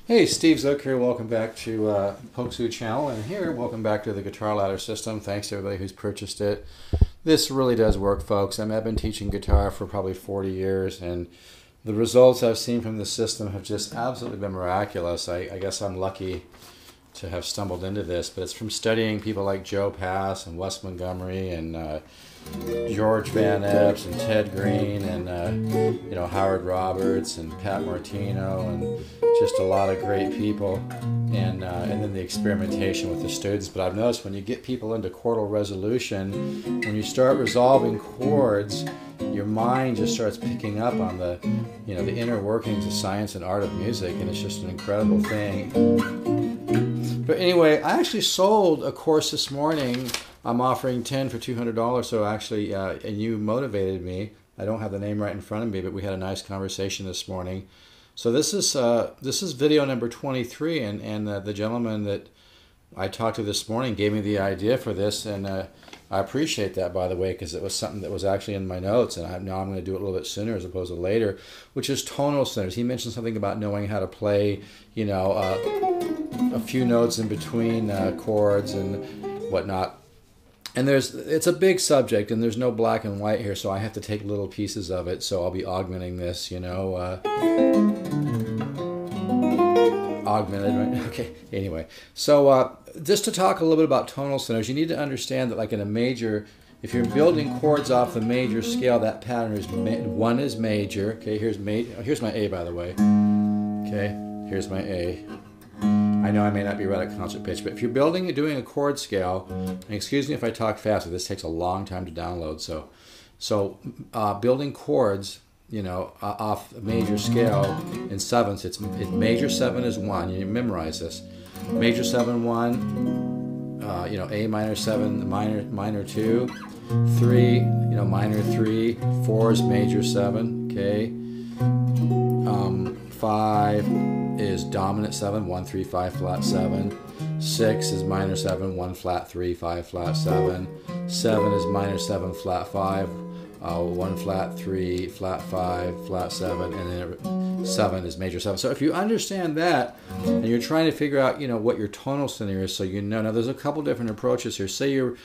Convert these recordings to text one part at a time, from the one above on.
Hey, Steve Zook here. Welcome back to Poksu channel, and here, welcome back to the Guitar Ladder system. Thanks to everybody who's purchased it. This really does work, folks. I've been teaching guitar for probably 40 years, and the results I've seen from the system have just absolutely been miraculous. I guess I'm lucky to have stumbled into this, but it's from studying people like Joe Pass and Wes Montgomery and George Van Epps and Ted Green and Howard Roberts and Pat Martino and just a lot of great people, and then the experimentation with the students. But I've noticed when you get people into chordal resolution, when you start resolving chords, your mind just starts picking up on the inner workings of science and art of music, and it's just an incredible thing. But anyway, I actually sold a course this morning. I'm offering 10 for $200, so actually, and you motivated me. I don't have the name right in front of me, but we had a nice conversation this morning. So this is video number 23, and the gentleman that I talked to this morning gave me the idea for this, and I appreciate that, by the way, because it was something that was actually in my notes, and now I'm going to do it a little bit sooner as opposed to later, which is tonal centers. He mentioned something about knowing how to play, a few notes in between chords and whatnot. And it's a big subject, and there's no black and white here, so I have to take little pieces of it. So I'll be augmenting this, augmented, right? Okay. Anyway, so just to talk a little bit about tonal centers, you need to understand that, like in a major, if you're building chords off the major scale, that pattern is one is major. Okay. Here's my A, by the way. Okay. Here's my A. I know I may not be right at concert pitch, but if you're doing a chord scale, and excuse me if I talk fast, but this takes a long time to download. So building chords, off a major scale in sevenths, it's major 7 is 1. You memorize this. Major 7 1. A minor 7, minor 2, 3. Minor 3. 4 is major 7. Okay. 5 is dominant 7, 1 3 5 flat 7. 6 is minor 7, 1 flat 3 5 flat 7. 7 is minor 7 flat 5, 1 flat 3 flat 5 flat 7, and then 7 is major 7. So if you understand that, and you're trying to figure out what your tonal center is, so now there's a couple different approaches here. Say you're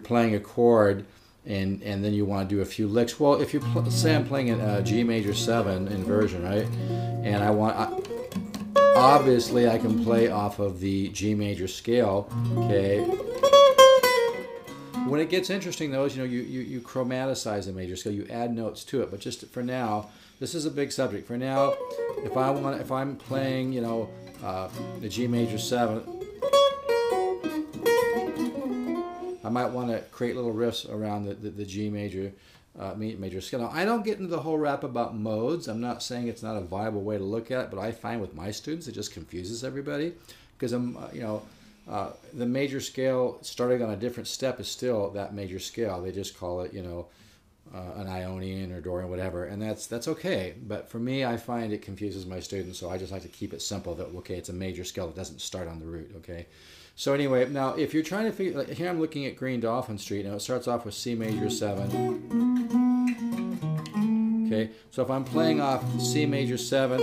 playing a chord, and then you want to do a few licks. Well, if you say I'm playing a G major 7 inversion, right? And obviously I can play off of the G major scale, okay? When it gets interesting, though, is you chromaticize the major scale, you add notes to it. But just for now, this is a big subject. For now, if I'm playing, the G major 7, I might want to create little riffs around the G major major scale. Now, I don't get into the whole rap about modes. I'm not saying it's not a viable way to look at it, but I find with my students it just confuses everybody, because the major scale starting on a different step is still that major scale. They just call it an Ionian or Dorian, whatever, and that's okay. But for me, I find it confuses my students, so I just like to keep it simple. That okay, it's a major scale that doesn't start on the root. Okay. So anyway, now if you're trying to figure, like here I'm looking at Green Dolphin Street. Now it starts off with C major 7. Okay, so if I'm playing off C major 7,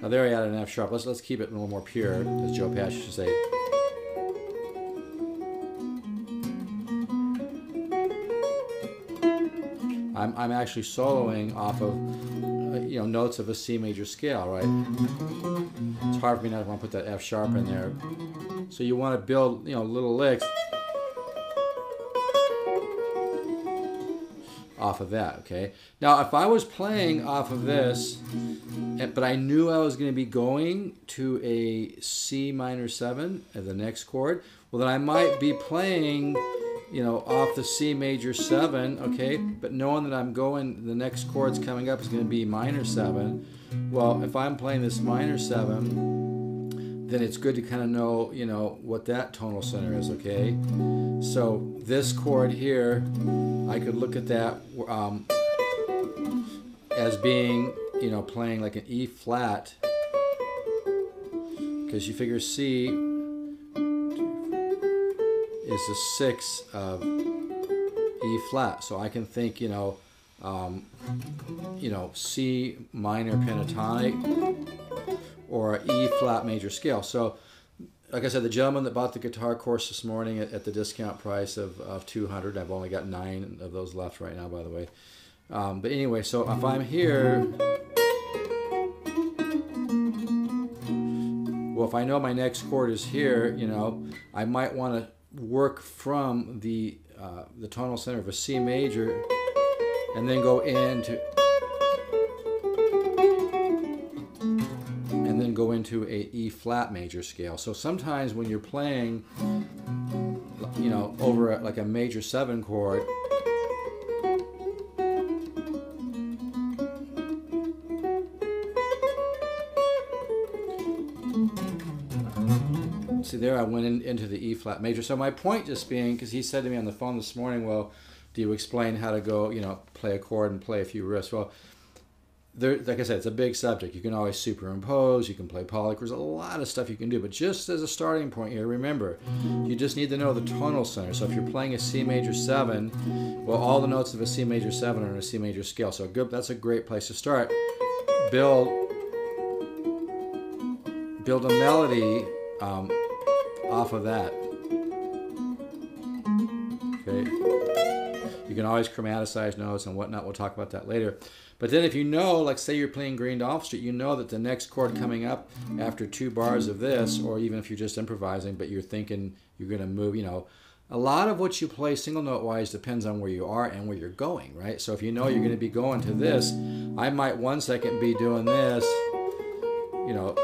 now there I added an F sharp. Let's keep it a little more pure, as Joe Pass used to say. I'm actually soloing off of notes of a C major scale, right? It's hard for me not to want to put that F sharp in there. So you want to build little licks off of that. Okay. Now if I was playing off of this, but I knew I was going to be going to a C minor 7 as the next chord, well then I might be playing off the C major 7, okay, but knowing that I'm going, the next chord's coming up is going to be minor 7. Well, if I'm playing this minor 7, then it's good to kind of know, what that tonal center is, okay? So this chord here, I could look at that as being, playing like an E flat, because you figure C is the 6 of E flat, so I can think, you know, C minor pentatonic or an E flat major scale. So, like I said, the gentleman that bought the guitar course this morning at the discount price of $200, I've only got 9 of those left right now, by the way. But anyway, so if I'm here, well, if I know my next chord is here, you know, I might want to work from the tonal center of a C major and then go into a E flat major scale. So sometimes when you're playing, you know, over like a major 7 chord, see there I went into the E flat major. So my point just being, because he said to me on the phone this morning, well, do you explain how to go, you know, play a chord and play a few riffs? Well, like I said, it's a big subject. You can always superimpose, you can play polychords, a lot of stuff you can do. But just as a starting point here, remember, you just need to know the tonal center. So if you're playing a C major 7, well, all the notes of a C major 7 are in a C major scale. So that's a great place to start. Build a melody off of that. Okay. You can always chromaticize notes and whatnot. We'll talk about that later. But then if you know, like say you're playing Green Dolphin Street, you know that the next chord coming up after 2 bars of this, or even if you're just improvising, but you're thinking you're going to move, you know, a lot of what you play single note wise depends on where you are and where you're going, right? So if you know you're going to be going to this, I might 1 second be doing this, you know,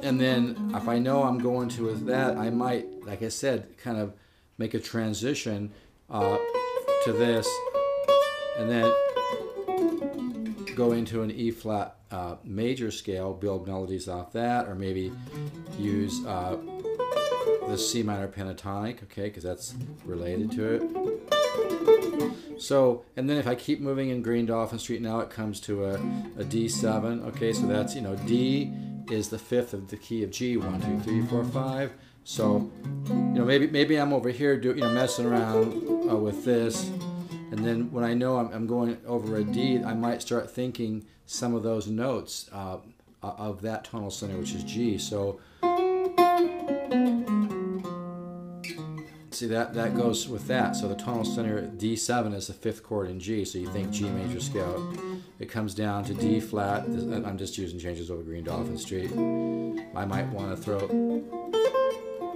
and then if I know I'm going to that, I might, like I said, kind of make a transition to this, and then go into an E flat major scale, build melodies off that, or maybe use the C minor pentatonic, okay, because that's related to it. So, and then if I keep moving in Green Dolphin Street, now it comes to a D7, okay, so that's, you know, D is the 5th of the key of G, 1, 2, 3, 4, 5. So, you know, maybe I'm over here messing around with this, and then when I know I'm going over a D, I might start thinking some of those notes of that tonal center, which is G. So, see that goes with that. So the tonal center D7 is the 5th chord in G. So you think G major scale. It comes down to D flat. I'm just using changes over Green Dolphin Street. I might want to throw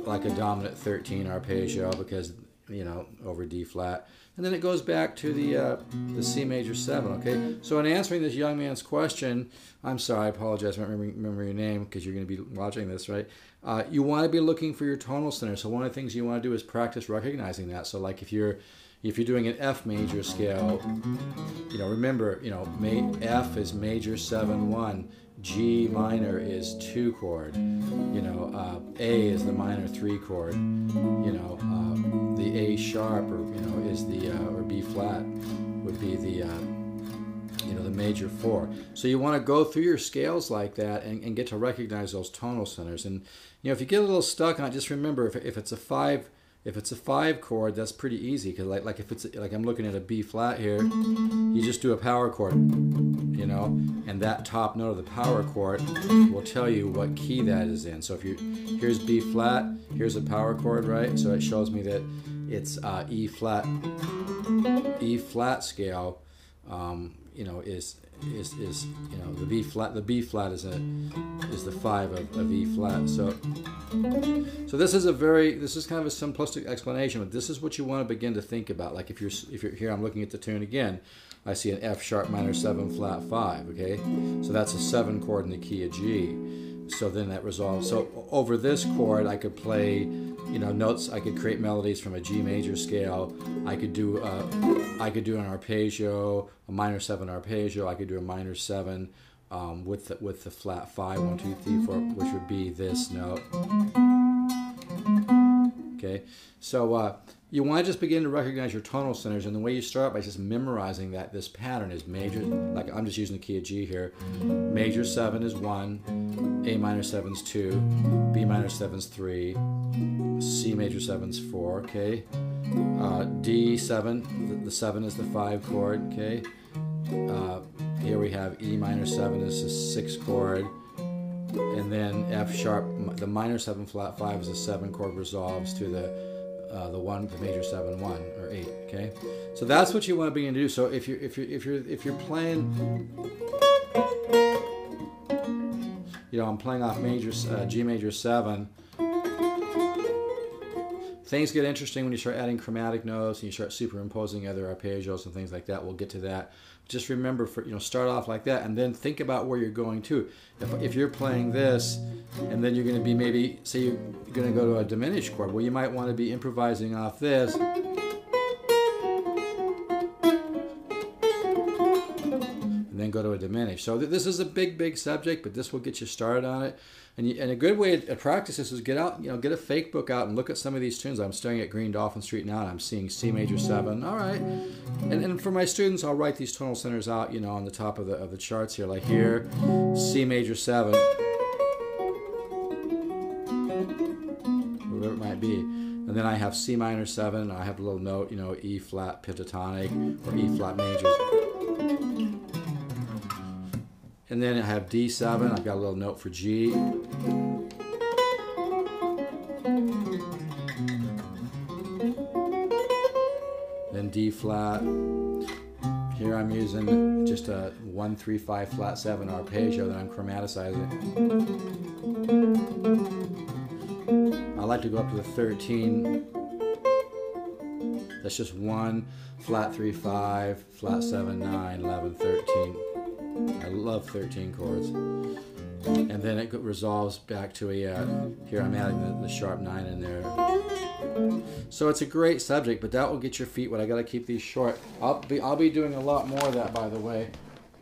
like a dominant 13 arpeggio because, you know, over D flat. And then it goes back to the C major 7, okay? So in answering this young man's question, I'm sorry, I apologize, I don't remember your name because you're going to be watching this, right? You want to be looking for your tonal center. So one of the things you want to do is practice recognizing that. So like if you're doing an F major scale, you know, remember, you know, F is major 7-1, G minor is 2 chord, you know, A is the minor 3 chord, you know, the A sharp, or you know, is the or B flat would be the you know, the major 4. So you want to go through your scales like that and get to recognize those tonal centers. And you know, if you get a little stuck on it, just remember if it's a 5. If it's a 5 chord, that's pretty easy, because like if it's like I'm looking at a B flat here, you just do a power chord, you know, and that top note of the power chord will tell you what key that is in. So if here's B flat, here's a power chord, right? So it shows me that it's E flat scale, you know, is you know, the B flat is the 5 of E flat. So this is kind of a simplistic explanation, but this is what you want to begin to think about. Like if you're here, I'm looking at the tune again. I see an F sharp minor 7 flat 5. Okay, so that's a 7 chord in the key of G. So then that resolves. So over this chord, I could play, you know, notes. I could create melodies from a G major scale. I could do an arpeggio, a minor 7 arpeggio. I could do a minor 7 with the flat 5, 1, 2, 3, 4, which would be this note. okay? So you want to just begin to recognize your tonal centers, and the way you start by just memorizing that this pattern is major, like I'm just using the key of G here. Major 7 is 1, A minor 7 is 2, B minor 7 is 3, C major 7 is 4, okay? D7, the 7 is the 5 chord, okay? Here we have E minor 7 is the 6 chord, and then F sharp, the minor 7 flat 5 is a 7 chord, resolves to the major 7 1 or 8, okay? So that's what you want to begin to do. So if you're playing, you know, I'm playing off G major 7. Things get interesting when you start adding chromatic notes and you start superimposing other arpeggios and things like that. We'll get to that. Just remember, start off like that, and then think about where you're going to. If you're playing this, and then you're going to be maybe, say you're going to go to a diminished chord, well, you might want to be improvising off this. And then go to a diminished. So this is a big subject, but this will get you started on it. And a good way to practice this is get out, get a fake book out and look at some of these tunes. I'm staring at Green Dolphin Street now, and I'm seeing C major 7. All right, and for my students, I'll write these tonal centers out, on the top of the charts here, like here, C major 7, whatever it might be. And then I have C minor 7. And I have a little note, E flat pentatonic or E flat major. And then I have D7, I've got a little note for G. Then D flat. Here I'm using just a 1 3 5 flat 7 arpeggio that I'm chromaticizing. I like to go up to the 13. That's just 1 flat 3 5 flat 7 9 11 13. I love 13 chords. And then it resolves back to a, here I'm adding the sharp 9 in there. So it's a great subject, but that will get your feet wet. I got to keep these short. I'll be doing a lot more of that, by the way.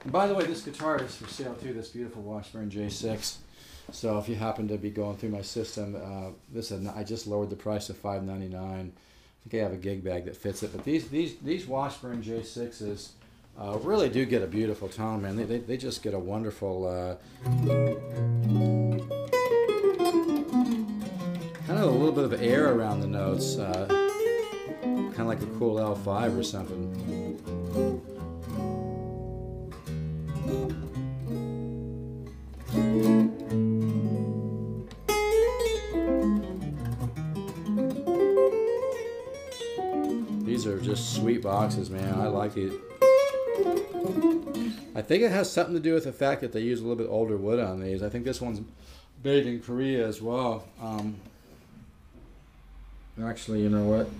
And by the way, this guitar is for sale too, this beautiful Washburn J6. So if you happen to be going through my system, I just lowered the price to $5.99. I think I have a gig bag that fits it, but these Washburn J6s really do get a beautiful tone, man. They just get a wonderful, kind of a little bit of air around the notes, kind of like a cool L5 or something. These are just sweet boxes, man. I like it. I think it has something to do with the fact that they use a little bit older wood on these. I think this one's made in Korea as well. Actually, you know what?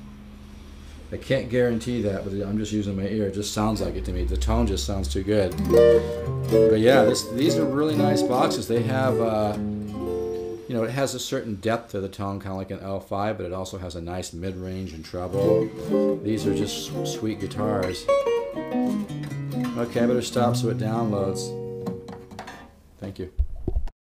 I can't guarantee that, but I'm just using my ear. It just sounds like it to me. The tone just sounds too good. But yeah, these are really nice boxes. They have, it has a certain depth to the tone, kind of like an L5, but it also has a nice mid-range and treble. These are just sweet guitars. Okay, I better stop so it downloads.